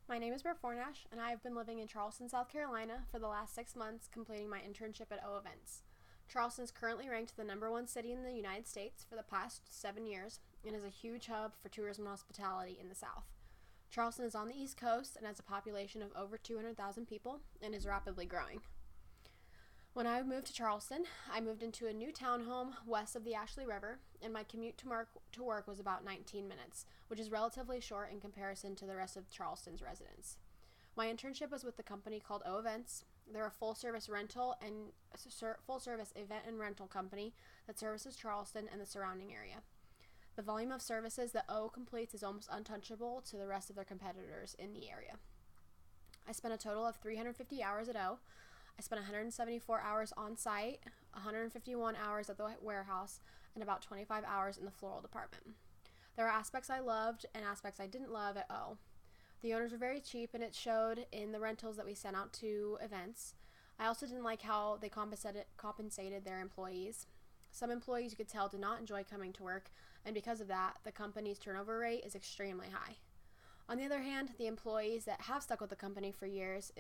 My name is Brooke Fornash, and I have been living in Charleston, South Carolina for the last 6 months, completing my internship at O Events. Charleston is currently ranked the #1 city in the United States for the past 7 years and is a huge hub for tourism and hospitality in the South. Charleston is on the East Coast and has a population of over 200,000 people and is rapidly growing. When I moved to Charleston, I moved into a new townhome west of the Ashley River, and my commute to work was about 19 minutes, which is relatively short in comparison to the rest of Charleston's residents. My internship was with the company called O Events. They're a full-service event and rental company that services Charleston and the surrounding area. The volume of services that O completes is almost untouchable to the rest of their competitors in the area. I spent a total of 350 hours at O. I spent 174 hours on site, 151 hours at the warehouse, and about 25 hours in the floral department. There are aspects I loved and aspects I didn't love at O. The owners were very cheap, and it showed in the rentals that we sent out to events. I also didn't like how they compensated their employees. Some employees you could tell did not enjoy coming to work, and because of that, the company's turnover rate is extremely high. On the other hand, the employees that have stuck with the company for years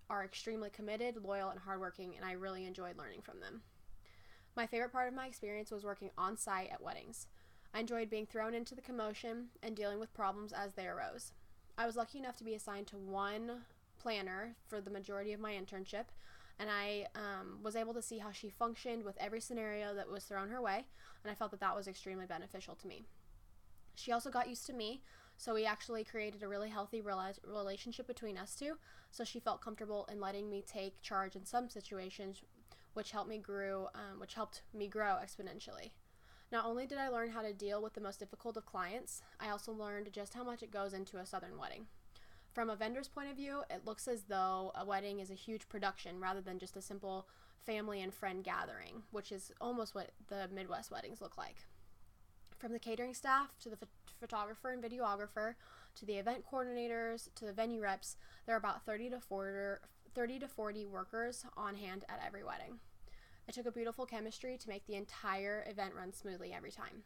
are extremely committed, loyal, and hardworking, and I really enjoyed learning from them. My favorite part of my experience was working on site at weddings. I enjoyed being thrown into the commotion and dealing with problems as they arose. I was lucky enough to be assigned to one planner for the majority of my internship, and I was able to see how she functioned with every scenario that was thrown her way, and I felt that was extremely beneficial to me. She also got used to me, so we actually created a really healthy relationship between us two, so she felt comfortable in letting me take charge in some situations, which helped me grow exponentially. Not only did I learn how to deal with the most difficult of clients, I also learned just how much it goes into a Southern wedding. From a vendor's point of view, it looks as though a wedding is a huge production rather than just a simple family and friend gathering, which is almost what the Midwest weddings look like. From the catering staff to the photographer and videographer to the event coordinators to the venue reps, there are about 30 to 40 workers on hand at every wedding. It took a beautiful chemistry to make the entire event run smoothly every time.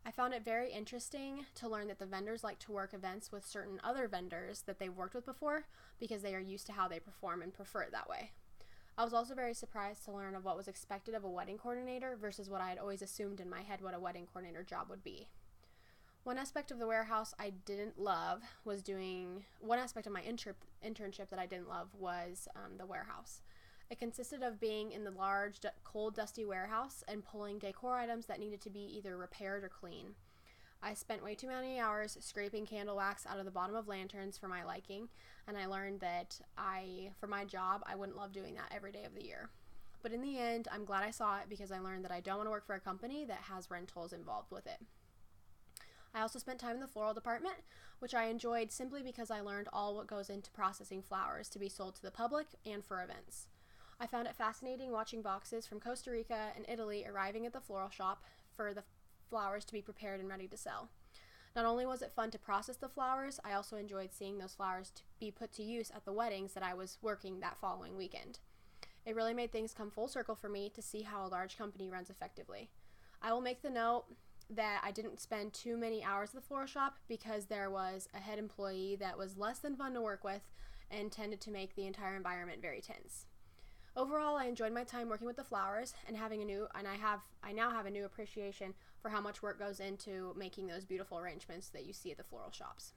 I found it very interesting to learn that the vendors like to work events with certain other vendors that they've worked with before because they are used to how they perform and prefer it that way. I was also very surprised to learn of what was expected of a wedding coordinator versus what I had always assumed in my head what a wedding coordinator job would be. One aspect of the warehouse I didn't love was one aspect of my internship that I didn't love was the warehouse. It consisted of being in the large, cold, dusty warehouse and pulling decor items that needed to be either repaired or clean. I spent way too many hours scraping candle wax out of the bottom of lanterns for my liking, and I learned that for my job, I wouldn't love doing that every day of the year. But in the end, I'm glad I saw it because I learned that I don't want to work for a company that has rentals involved with it. I also spent time in the floral department, which I enjoyed simply because I learned all what goes into processing flowers to be sold to the public and for events. I found it fascinating watching boxes from Costa Rica and Italy arriving at the floral shop for the flowers to be prepared and ready to sell. Not only was it fun to process the flowers, I also enjoyed seeing those flowers to be put to use at the weddings that I was working that following weekend. It really made things come full circle for me to see how a large company runs effectively. I will make the note that I didn't spend too many hours at the floral shop because there was a head employee that was less than fun to work with and tended to make the entire environment very tense. Overall, I enjoyed my time working with the flowers and I now have a new appreciation for how much work goes into making those beautiful arrangements that you see at the floral shops.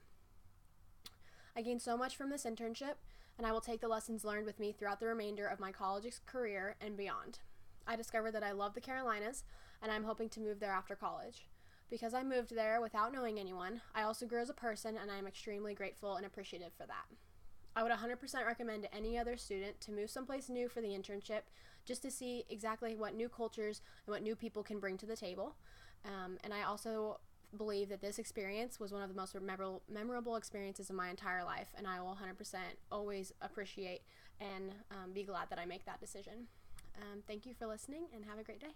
I gained so much from this internship, and I will take the lessons learned with me throughout the remainder of my college career and beyond. I discovered that I love the Carolinas, and I'm hoping to move there after college. Because I moved there without knowing anyone, I also grew as a person, and I am extremely grateful and appreciative for that. I would 100% recommend to any other student to move someplace new for the internship just to see exactly what new cultures and what new people can bring to the table. And I also believe that this experience was one of the most memorable experiences of my entire life, and I will 100% always appreciate and be glad that I make that decision. Thank you for listening, and have a great day.